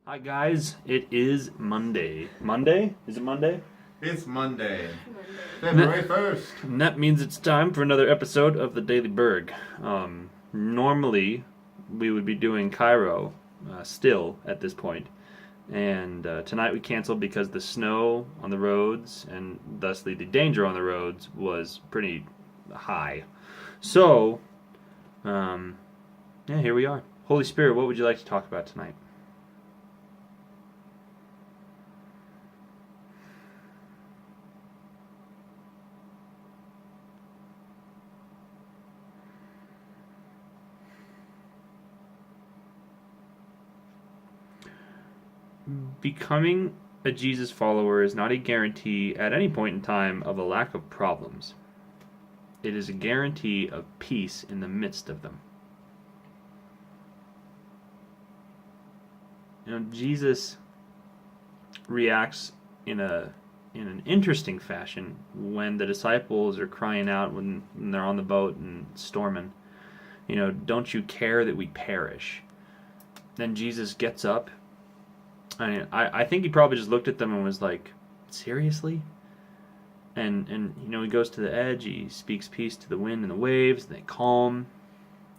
Hi guys, it is Monday. Monday? Is it Monday? It's Monday, Monday. February 1st. And that means it's time for another episode of the Daily Berg. Normally, we would be doing Cairo still at this point. And tonight we canceled because the snow on the roads and thusly the danger on the roads was pretty high. So, yeah, here we are. Holy Spirit, what would you like to talk about tonight? Becoming a Jesus follower is not a guarantee at any point in time of a lack of problems. It is a guarantee of peace in the midst of them. Jesus reacts in an interesting fashion when the disciples are crying out when they're on the boat and storming. Don't you care that we perish? Then Jesus gets up. I think he probably just looked at them and was like, seriously? And he goes to the edge, he speaks peace to the wind and the waves, and they calm,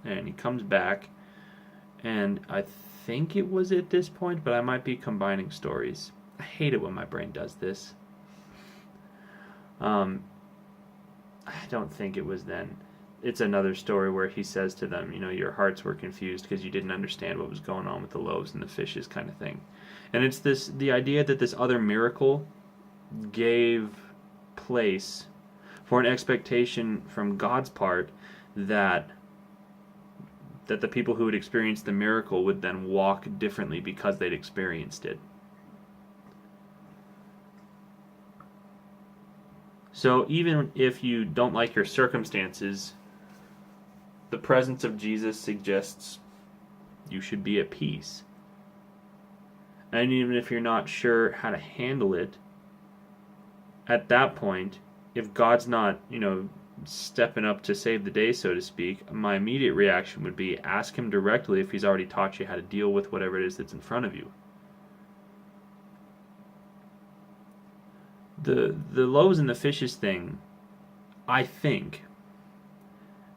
and he comes back, and I think it was at this point, but I might be combining stories. I hate it when my brain does this. I don't think it was then. It's another story where he says to them, your hearts were confused because you didn't understand what was going on with the loaves and the fishes kind of thing. And it's the idea that this other miracle gave place for an expectation from God's part that the people who had experienced the miracle would then walk differently because they'd experienced it. So even if you don't like your circumstances, the presence of Jesus suggests you should be at peace. And even if you're not sure how to handle it, at that point, if God's not, stepping up to save the day, so to speak, my immediate reaction would be ask him directly if he's already taught you how to deal with whatever it is that's in front of you. The loaves and the fishes thing, I think,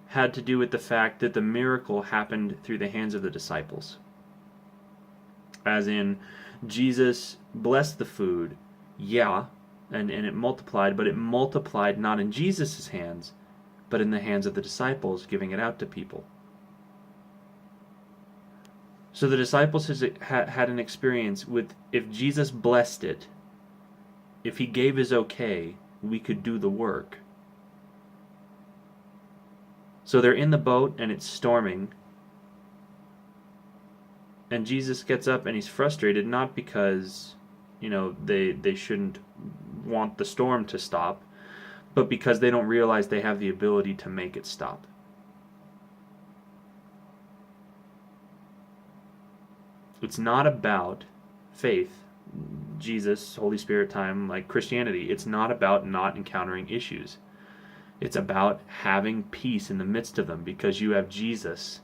had to do with the fact that the miracle happened through the hands of the disciples. As in, Jesus blessed the food, yeah, and it multiplied, but it multiplied not in Jesus' hands, but in the hands of the disciples, giving it out to people. So the disciples had an experience with, if Jesus blessed it, if he gave his okay, we could do the work. So they're in the boat and it's storming. And Jesus gets up and he's frustrated, not because, they shouldn't want the storm to stop, but because they don't realize they have the ability to make it stop. It's not about faith, Jesus, Holy Spirit time, like Christianity. It's not about not encountering issues. It's about having peace in the midst of them because you have Jesus,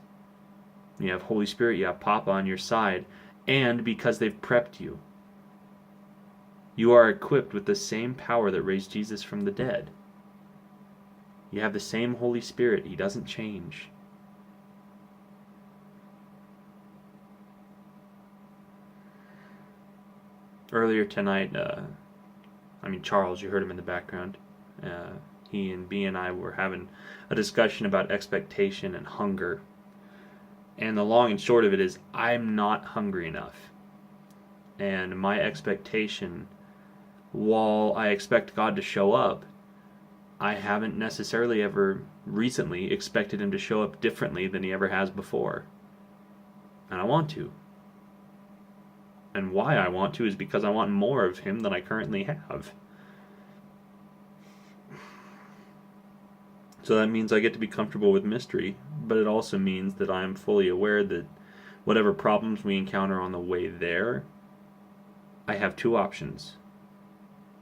you have Holy Spirit, you have Papa on your side, and because they've prepped you. You are equipped with the same power that raised Jesus from the dead. You have the same Holy Spirit. He doesn't change. Earlier tonight, Charles, you heard him in the background. He and B and I were having a discussion about expectation and hunger. And the long and short of it is, I'm not hungry enough. And my expectation, while I expect God to show up, I haven't necessarily ever recently expected him to show up differently than he ever has before. And I want to. And why I want to is because I want more of him than I currently have. So that means I get to be comfortable with mystery, but it also means that I'm fully aware that whatever problems we encounter on the way there, I have two options.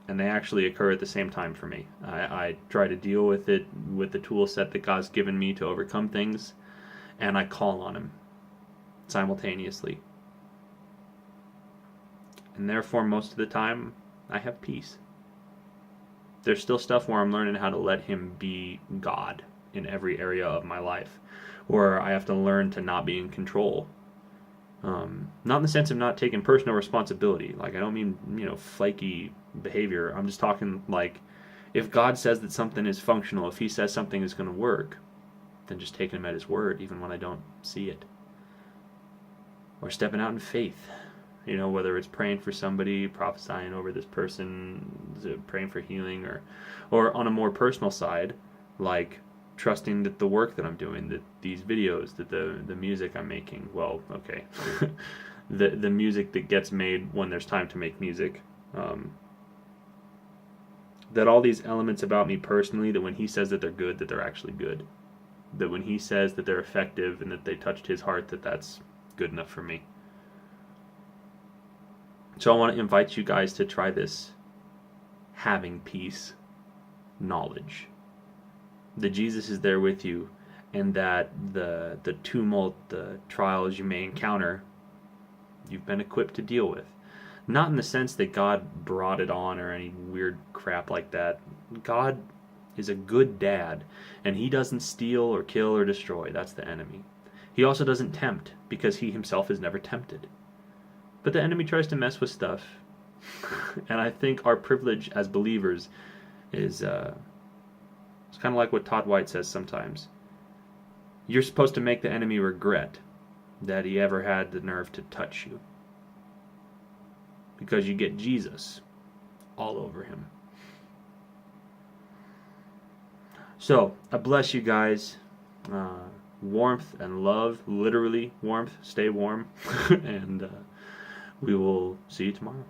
And they actually occur at the same time for me. I try to deal with it with the tool set that God's given me to overcome things, and I call on him simultaneously. And therefore, most of the time, I have peace. There's still stuff where I'm learning how to let him be God in every area of my life, where I have to learn to not be in control. Not in the sense of not taking personal responsibility. Like, I don't mean, flaky behavior. I'm just talking like, if God says that something is functional, if he says something is going to work, then just taking him at his word, even when I don't see it. Or stepping out in faith. Whether it's praying for somebody, prophesying over this person, praying for healing, or on a more personal side, like trusting that the work that I'm doing, that these videos, that the music I'm making, well, okay, the music that gets made when there's time to make music, that all these elements about me personally, that when he says that they're good, that they're actually good. That when he says that they're effective and that they touched his heart, that that's good enough for me. So I want to invite you guys to try this having peace knowledge. That Jesus is there with you, and that the tumult, the trials you may encounter, you've been equipped to deal with. Not in the sense that God brought it on or any weird crap like that. God is a good dad, and he doesn't steal or kill or destroy. That's the enemy. He also doesn't tempt, because he himself is never tempted. But the enemy tries to mess with stuff. And I think our privilege as believers is it's kind of like what Todd White says sometimes. You're supposed to make the enemy regret that he ever had the nerve to touch you. Because you get Jesus all over him. So, I bless you guys. Warmth and love, literally warmth, stay warm. And we will see you tomorrow.